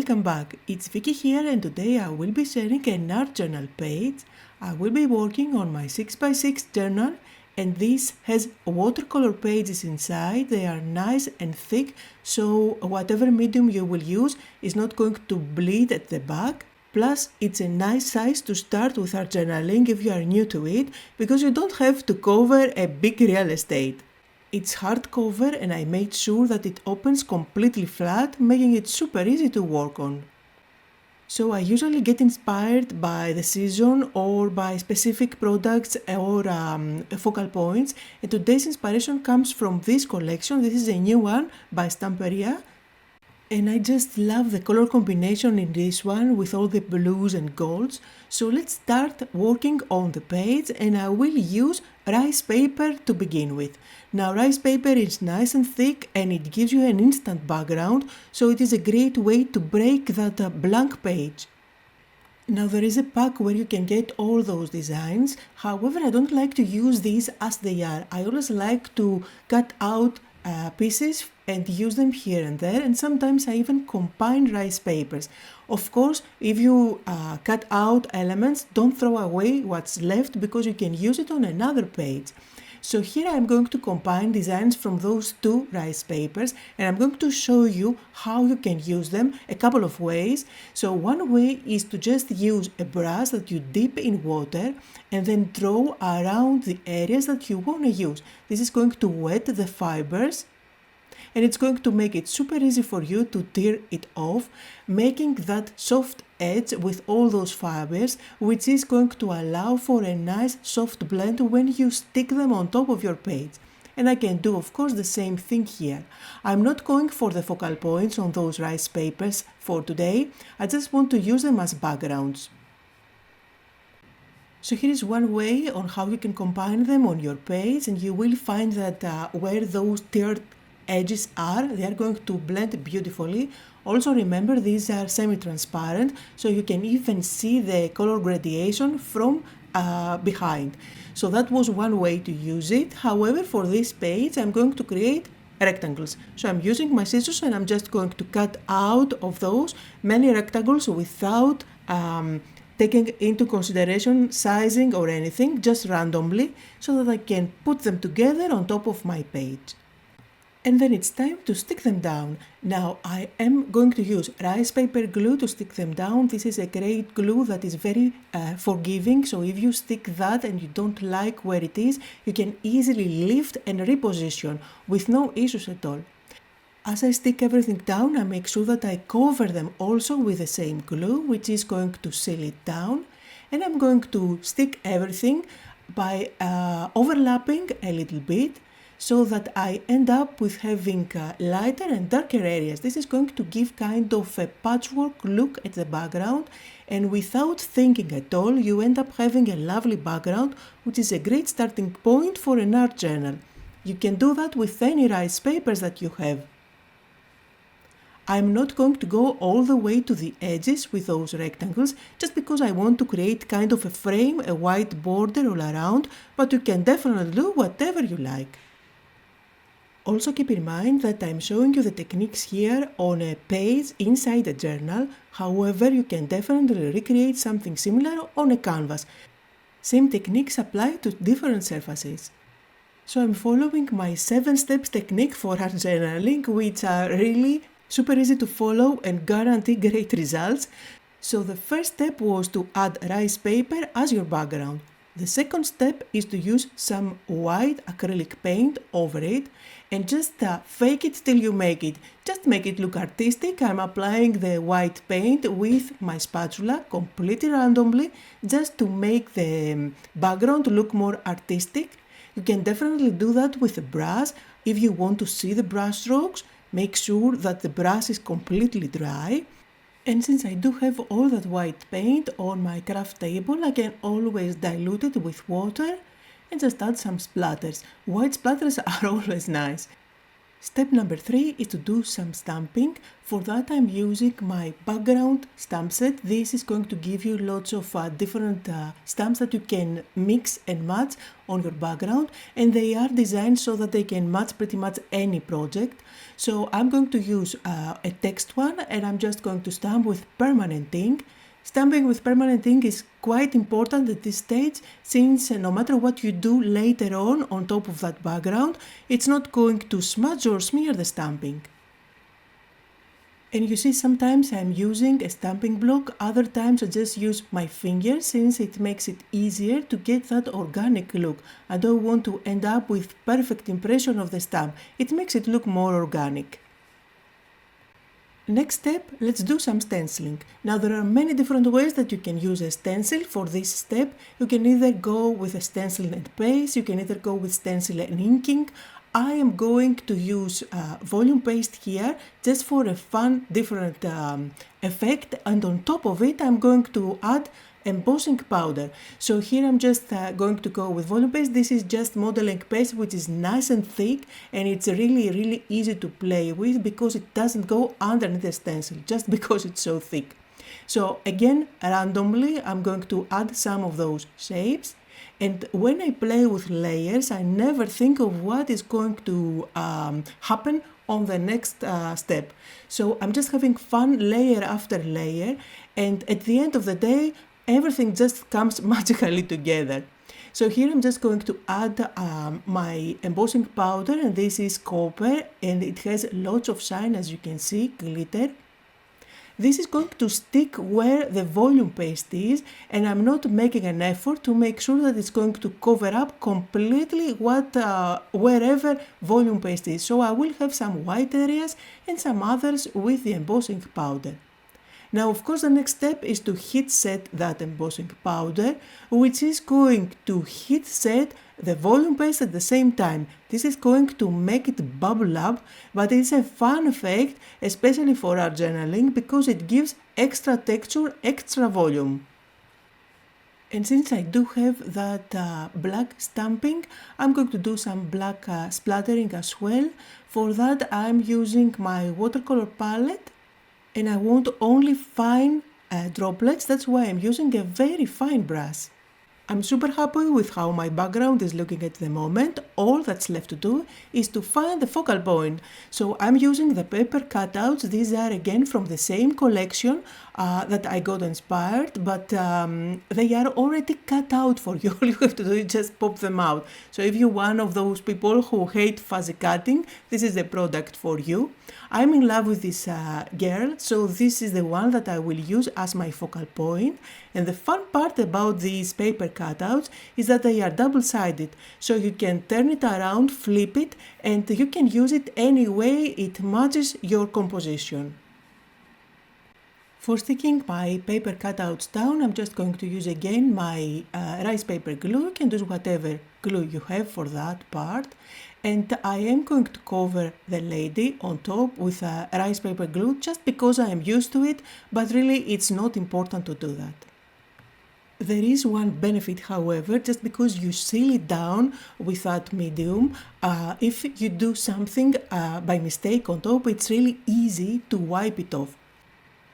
welcome back. It's Vicky here, and today I will be sharing an art journal page. I will be working on my 6x6 journal, and this has watercolor pages inside. They are nice and thick, so whatever medium you will use is not going to bleed at the back. Plus, it's a nice size to start with art journaling if you are new to it, because you don't have to cover a big real estate. It's hardcover, and I made sure that it opens completely flat, making it super easy to work on. So I usually get inspired by the season or by specific products or focal points, and today's inspiration comes from this collection. This is a new one by Stamperia. And I just love the color combination in this one with all the blues and golds. So let's start working on the page, and I will use rice paper to begin with. Now rice paper is nice and thick and it gives you an instant background, so it is a great way to break that blank page. Now there is a pack where you can get all those designs. However, I don't like to use these as they are. I always like to cut out pieces and use them here and there, and sometimes I even combine rice papers. Of course, if you cut out elements, don't throw away what's left because you can use it on another page. So here I'm going to combine designs from those two rice papers, and I'm going to show you how you can use them a couple of ways. So one way is to just use a brush that you dip in water and then draw around the areas that you want to use. This is going to wet the fibers, and it's going to make it super easy for you to tear it off, making that soft edge with all those fibers, which is going to allow for a nice soft blend when you stick them on top of your page. And I can do, of course, the same thing here. I'm not going for the focal points on those rice papers for today. I just want to use them as backgrounds. So here is one way on how you can combine them on your page, and you will find that where those teared edges are, they are going to blend beautifully. Also remember, these are semi-transparent, so you can even see the color gradation from behind. So that was one way to use it. However, for this page I'm going to create rectangles. So I'm using my scissors and I'm just going to cut out of those many rectangles without taking into consideration sizing or anything, just randomly, so that I can put them together on top of my page. And then it's time to stick them down. Now I am going to use rice paper glue to stick them down. This is a great glue that is very forgiving, so if you stick that and you don't like where it is, you can easily lift and reposition with no issues at all. As I stick everything down, I make sure that I cover them also with the same glue, which is going to seal it down. And I'm going to stick everything by overlapping a little bit, so that I end up with having lighter and darker areas. This is going to give kind of a patchwork look at the background, and without thinking at all, you end up having a lovely background, which is a great starting point for an art journal. You can do that with any rice papers that you have. I'm not going to go all the way to the edges with those rectangles, just because I want to create kind of a frame, a white border all around, but you can definitely do whatever you like. Also keep in mind that I'm showing you the techniques here on a page inside a journal. However, you can definitely recreate something similar on a canvas. Same techniques apply to different surfaces. So I'm following my 7 steps technique for art journaling, which are really super easy to follow and guarantee great results. So the first step was to add rice paper as your background. The second step is to use some white acrylic paint over it and just fake it till you make it. Just make it look artistic. I'm applying the white paint with my spatula completely randomly, just to make the background look more artistic. You can definitely do that with a brush. If you want to see the brush strokes, make sure that the brush is completely dry. And since I do have all that white paint on my craft table, I can always dilute it with water and just add some splatters. White splatters are always nice. Step number 3 is to do some stamping. For that I'm using my background stamp set. This is going to give you lots of different stamps that you can mix and match on your background, and they are designed so that they can match pretty much any project. So I'm going to use a text one, and I'm just going to stamp with permanent ink. Stamping with permanent ink is quite important at this stage, since no matter what you do later on top of that background, it's not going to smudge or smear the stamping. And you see, sometimes I'm using a stamping block, other times I just use my fingers, since it makes it easier to get that organic look. I don't want to end up with perfect impression of the stamp. It makes it look more organic. Next step, let's do some stenciling. Now there are many different ways that you can use a stencil for this step. You can either go with a stencil and paste, you can either go with stencil and inking. I am going to use volume paste here just for a fun different effect, and on top of it I'm going to add embossing powder. So here I'm just going to go with volume paste. This is just modeling paste, which is nice and thick, and it's really easy to play with because it doesn't go underneath the stencil just because it's so thick. So again, randomly I'm going to add some of those shapes, and when I play with layers I never think of what is going to happen on the next step. So I'm just having fun layer after layer, and at the end of the day everything just comes magically together. So here I'm just going to add my embossing powder, and this is copper, and it has lots of shine, as you can see, glitter. This is going to stick where the volume paste is, and I'm not making an effort to make sure that it's going to cover up completely wherever volume paste is. So I will have some white areas and some others with the embossing powder. Now, of course, the next step is to heat set that embossing powder, which is going to heat set the volume paste at the same time. This is going to make it bubble up, but it's a fun effect, especially for art journaling, because it gives extra texture, extra volume. And since I do have that black stamping, I'm going to do some black splattering as well. For that, I'm using my watercolor palette, and I want only fine droplets. That's why I'm using a very fine brush. I'm super happy with how my background is looking at the moment. All that's left to do is to find the focal point. So I'm using the paper cutouts. These are again from the same collection that I got inspired, but they are already cut out for you. All you have to do is just pop them out. So if you're one of those people who hate fuzzy cutting, this is the product for you. I'm in love with this girl, so this is the one that I will use as my focal point. And the fun part about these paper cutouts is that they are double-sided, so you can turn it around, flip it, and you can use it any way it matches your composition. For sticking my paper cutouts down, I'm just going to use again my rice paper glue. You can use whatever glue you have for that part. And I am going to cover the lady on top with rice paper glue just because I am used to it, but really it's not important to do that. There is one benefit, however, just because you seal it down with that medium. If you do something by mistake on top, it's really easy to wipe it off.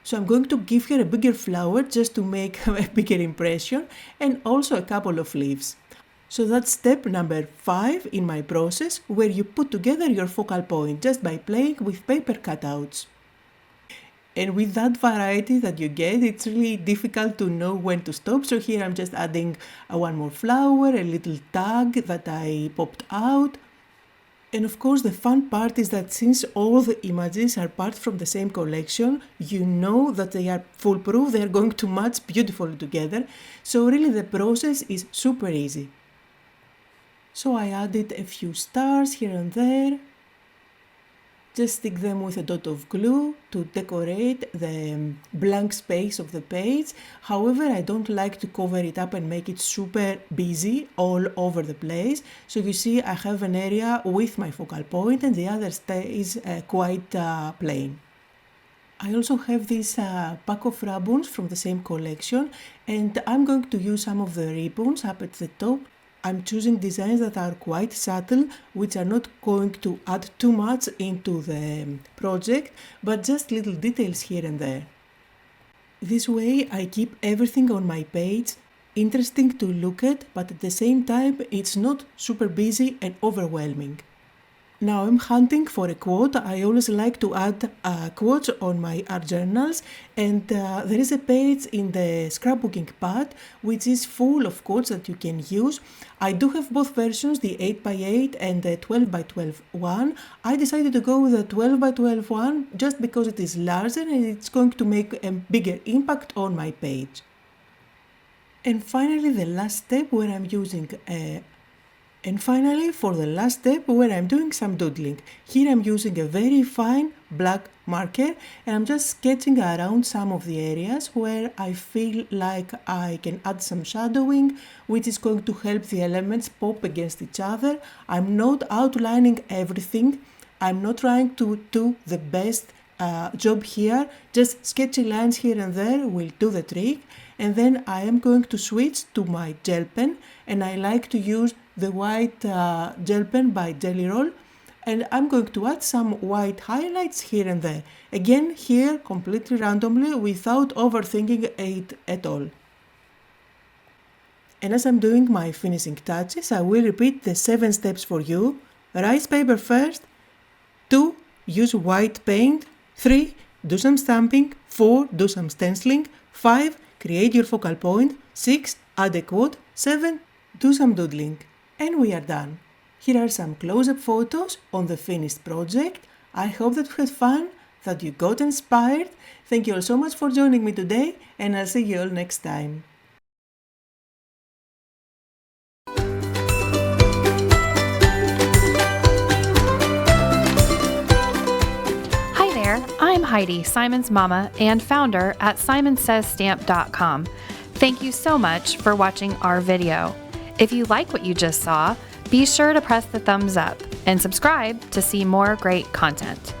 So I'm going to give her a bigger flower just to make a bigger impression, and also a couple of leaves. So that's step number 5 in my process, where you put together your focal point just by playing with paper cutouts. And with that variety that you get, it's really difficult to know when to stop. So here I'm just adding one more flower, a little tag that I popped out. And of course the fun part is that since all the images are part from the same collection, you know that they are foolproof, they are going to match beautifully together. So really the process is super easy. So I added a few stars here and there. Just stick them with a dot of glue to decorate the blank space of the page. However, I don't like to cover it up and make it super busy all over the place. So you see I have an area with my focal point and the other stays quite plain. I also have this pack of ribbons from the same collection, and I'm going to use some of the ribbons up at the top I'm choosing designs that are quite subtle, which are not going to add too much into the project, but just little details here and there. This way I keep everything on my page interesting to look at, but at the same time it's not super busy and overwhelming. Now I'm hunting for a quote. I always like to add quotes on my art journals, and there is a page in the scrapbooking part which is full of quotes that you can use. I do have both versions, the 8x8 and the 12x12 one. I decided to go with the 12x12 one just because it is larger and it's going to make a bigger impact on my page. And finally, for the last step where I'm doing some doodling. Here I'm using a very fine black marker and I'm just sketching around some of the areas where I feel like I can add some shadowing, which is going to help the elements pop against each other. I'm not outlining everything. I'm not trying to do the best job here. Just sketchy lines here and there will do the trick. And then I am going to switch to my gel pen, and I like to use the white gel pen by Jelly Roll, and I'm going to add some white highlights here and there. Again, here completely randomly without overthinking it at all. And as I'm doing my finishing touches, I will repeat the 7 steps for you. Rice paper first. 2. Use white paint. 3. Do some stamping. 4. Do some stenciling. 5. Create your focal point. 6. Add a quote. 7. Do some doodling. And we are done. Here are some close-up photos on the finished project. I hope that you had fun, that you got inspired. Thank you all so much for joining me today, and I'll see you all next time. Hi there, I'm Heidi, Simon's mama and founder at simonsaysstamp.com. Thank you so much for watching our video. If you like what you just saw, be sure to press the thumbs up and subscribe to see more great content.